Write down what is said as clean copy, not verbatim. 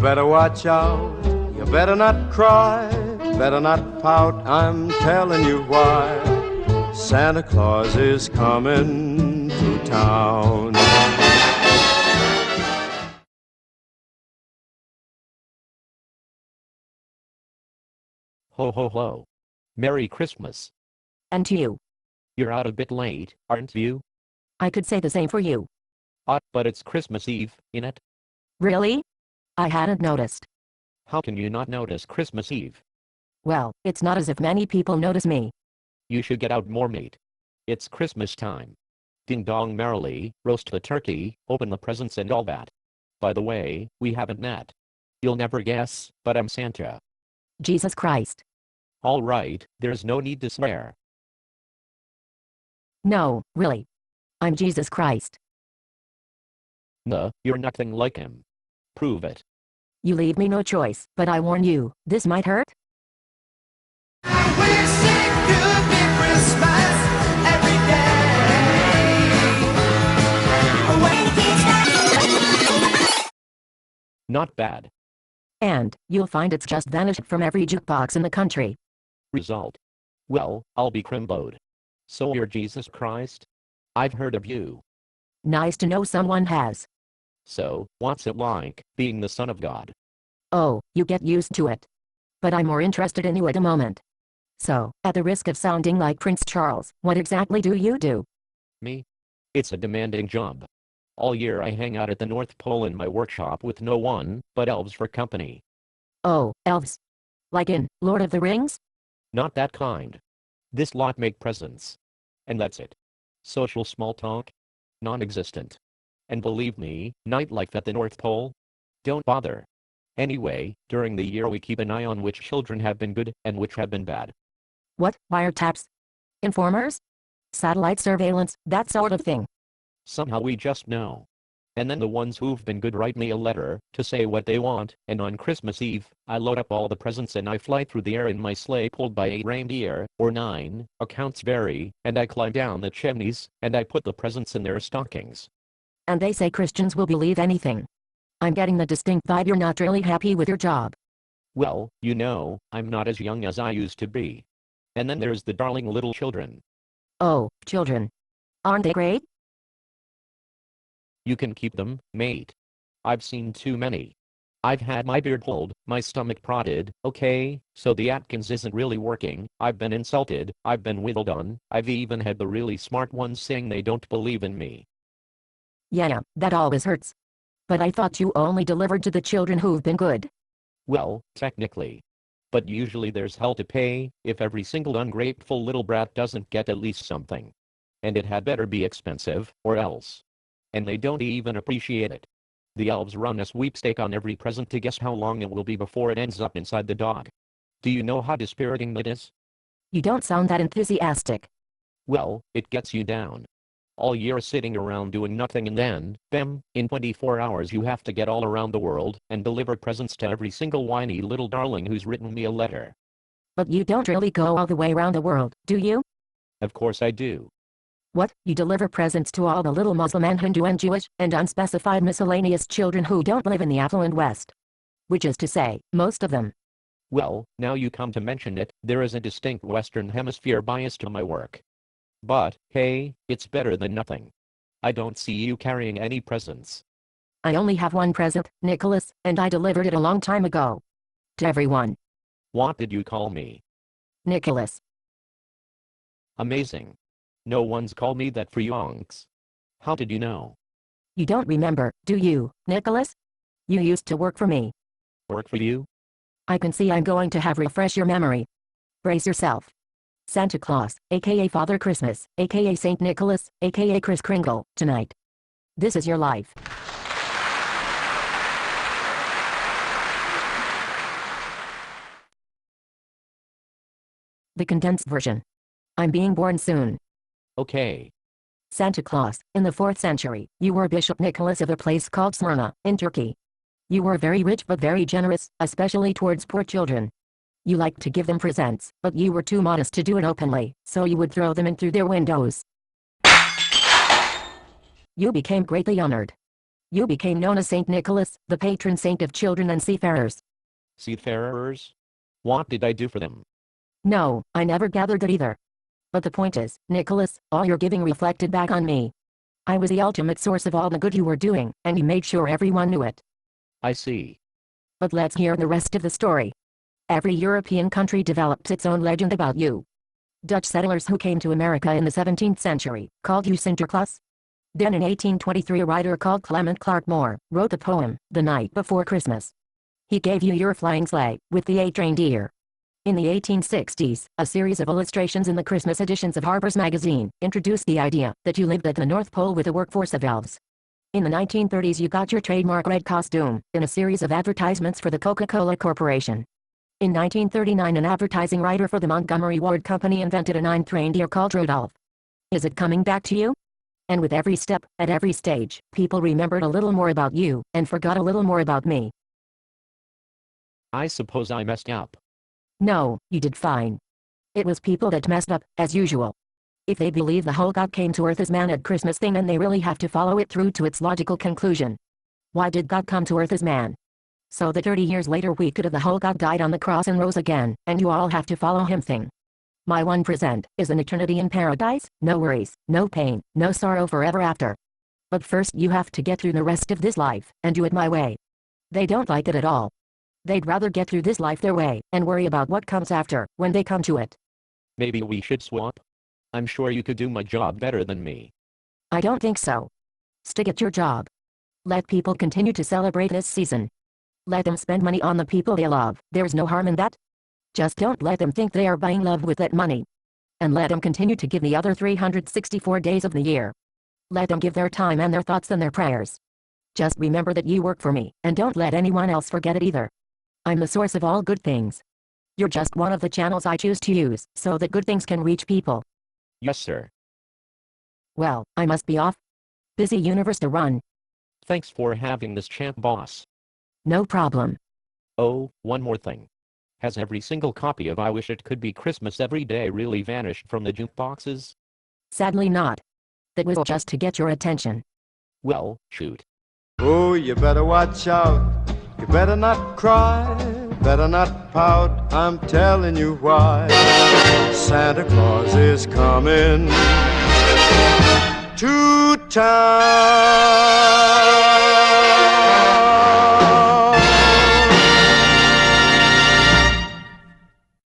better watch out, you better not cry, better not pout, I'm telling you why. Santa Claus is coming to town. Ho ho ho. Merry Christmas. And to you. You're out a bit late, aren't you? I could say the same for you. But it's Christmas Eve, innit? Really? I hadn't noticed. How can you not notice Christmas Eve? Well, it's not as if many people notice me. You should get out more, mate. It's Christmas time. Ding dong merrily, roast the turkey, open the presents and all that. By the way, we haven't met. You'll never guess, but I'm Santa. Jesus Christ. All right, there's no need to swear. No, really. I'm Jesus Christ. Nah, you're nothing like him. Prove it. You leave me no choice, but I warn you, this might hurt. I wish it could be Christmas every day. Not bad. And you'll find it's just vanished from every jukebox in the country. Result. Well, I'll be crimboed. So you're Jesus Christ? I've heard of you. Nice to know someone has. So, what's it like, being the Son of God? Oh, you get used to it. But I'm more interested in you at the moment. So, at the risk of sounding like Prince Charles, what exactly do you do? Me? It's a demanding job. All year I hang out at the North Pole in my workshop with no one but elves for company. Oh, elves. Like in Lord of the Rings? Not that kind. This lot make presents. And that's it. Social small talk? Non-existent. And believe me, nightlife at the North Pole? Don't bother. Anyway, during the year we keep an eye on which children have been good and which have been bad. What, wiretaps? Informers? Satellite surveillance, that sort of thing. Somehow we just know. And then the ones who've been good write me a letter to say what they want, and on Christmas Eve, I load up all the presents and I fly through the air in my sleigh pulled by 8 reindeer, or 9, accounts vary, and I climb down the chimneys, and I put the presents in their stockings. And they say Christians will believe anything. I'm getting the distinct vibe you're not really happy with your job. Well, you know, I'm not as young as I used to be. And then there's the darling little children. Oh, children. Aren't they great? You can keep them, mate. I've seen too many. I've had my beard pulled, my stomach prodded, okay, so the Atkins isn't really working, I've been insulted, I've been whittled on, I've even had the really smart ones saying they don't believe in me. Yeah, that always hurts. But I thought you only delivered to the children who've been good. Well, technically. But usually there's hell to pay, if every single ungrateful little brat doesn't get at least something. And it had better be expensive, or else. And they don't even appreciate it. The elves run a sweepstake on every present to guess how long it will be before it ends up inside the dog. Do you know how dispiriting that is? You don't sound that enthusiastic. Well, it gets you down. All year sitting around doing nothing, and then, bam, in 24 hours you have to get all around the world and deliver presents to every single whiny little darling who's written me a letter. But you don't really go all the way around the world, do you? Of course I do. What, you deliver presents to all the little Muslim and Hindu and Jewish and unspecified miscellaneous children who don't live in the affluent West? Which is to say, most of them. Well, now you come to mention it, there is a distinct Western Hemisphere bias to my work. But, hey, it's better than nothing. I don't see you carrying any presents. I only have one present, Nicholas, and I delivered it a long time ago. To everyone. What did you call me? Nicholas. Amazing. No one's called me that for yonks. How did you know? You don't remember, do you, Nicholas? You used to work for me. Work for you? I can see I'm going to have refresh your memory. Brace yourself. Santa Claus, aka Father Christmas, aka Saint Nicholas, aka Kris Kringle, tonight. This is your life. The condensed version. I'm being born soon. Okay. Santa Claus, in the 4th century, you were Bishop Nicholas of a place called Smyrna, in Turkey. You were very rich but very generous, especially towards poor children. You liked to give them presents, but you were too modest to do it openly, so you would throw them in through their windows. You became greatly honored. You became known as Saint Nicholas, the patron saint of children and seafarers. Seafarers? What did I do for them? No, I never gathered that either. But the point is, Nicholas, all your giving reflected back on me. I was the ultimate source of all the good you were doing, and you made sure everyone knew it. I see. But let's hear the rest of the story. Every European country developed its own legend about you. Dutch settlers who came to America in the 17th century called you Sinterklaas. Then in 1823 a writer called Clement Clarke Moore wrote the poem, The Night Before Christmas. He gave you your flying sleigh, with the 8 reindeer. In the 1860s, a series of illustrations in the Christmas editions of Harper's Magazine introduced the idea that you lived at the North Pole with a workforce of elves. In the 1930s you got your trademark red costume, in a series of advertisements for the Coca-Cola Corporation. In 1939 an advertising writer for the Montgomery Ward Company invented a 9th reindeer called Rudolph. Is it coming back to you? And with every step, at every stage, people remembered a little more about you, and forgot a little more about me. I suppose I messed up. No, you did fine. It was people that messed up, as usual. If they believe the whole God came to earth as man at Christmas thing and they really have to follow it through to its logical conclusion. Why did God come to earth as man? So that 30 years later we could have the whole God died on the cross and rose again, and you all have to follow him thing. My 1% is an eternity in paradise, no worries, no pain, no sorrow forever after. But first you have to get through the rest of this life, and do it my way. They don't like it at all. They'd rather get through this life their way, and worry about what comes after, when they come to it. Maybe we should swap? I'm sure you could do my job better than me. I don't think so. Stick at your job. Let people continue to celebrate this season. Let them spend money on the people they love, there's no harm in that. Just don't let them think they are buying love with that money. And let them continue to give the other 364 days of the year. Let them give their time and their thoughts and their prayers. Just remember that you work for me, and don't let anyone else forget it either. I'm the source of all good things. You're just one of the channels I choose to use, so that good things can reach people. Yes, sir. Well, I must be off. Busy universe to run. Thanks for having this chat, boss. No problem. Oh, one more thing. Has every single copy of I Wish It Could Be Christmas Every Day really vanished from the jukeboxes? Sadly not. That was just to get your attention. Well, shoot. Oh, you better watch out. You better not cry, better not pout. I'm telling you why. Santa Claus is coming to town.